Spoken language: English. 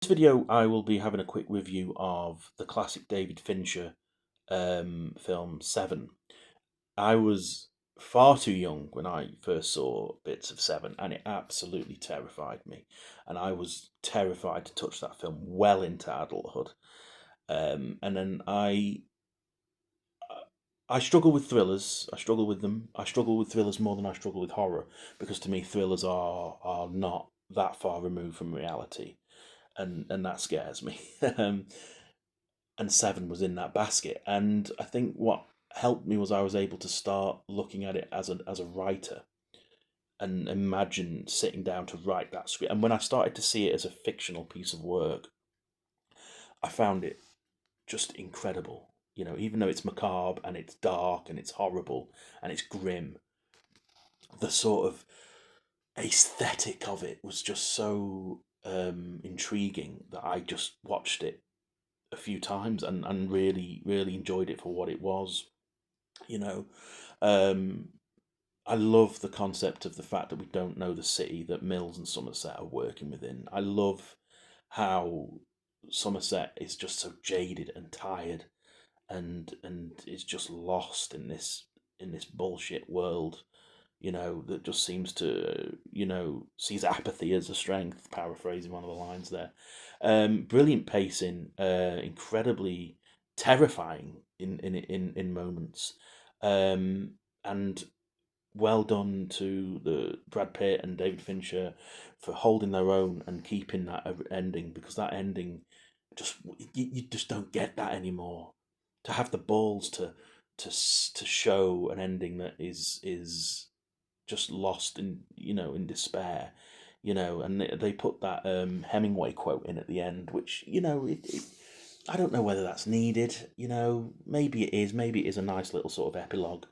This video, I will be having a quick review of the classic David Fincher film Seven. I was far too young when I first saw bits of Seven, and it absolutely terrified me. And I was terrified to touch that film well into adulthood. And then I struggle with thrillers. I struggle with them. I struggle with thrillers more than I struggle with horror because to me, thrillers are not that far removed from reality, and that scares me. And Seven was in that basket. And I think what helped me was I was able to start looking at it as a writer and imagine sitting down to write that script. And when I started to see it as a fictional piece of work, I found it just incredible. You know, even though it's macabre and it's dark and it's horrible and it's grim, the sort of aesthetic of it was just so intriguing that I just watched it a few times and really enjoyed it for what it was. You know, um, I love the concept of the fact that we don't know the city that Mills and Somerset are working within. I love how Somerset is just so jaded and tired and is just lost in this bullshit world, you know, that just seems to, sees apathy as a strength, paraphrasing one of the lines there. Brilliant pacing, incredibly terrifying in moments. And well done to the Brad Pitt and David Fincher for holding their own and keeping that ending, because that ending just you just don't get that anymore. To have the balls to show an ending that is just lost in, in despair, and they put that Hemingway quote in at the end, which, I don't know whether that's needed. Maybe it is, maybe it is a nice little sort of epilogue,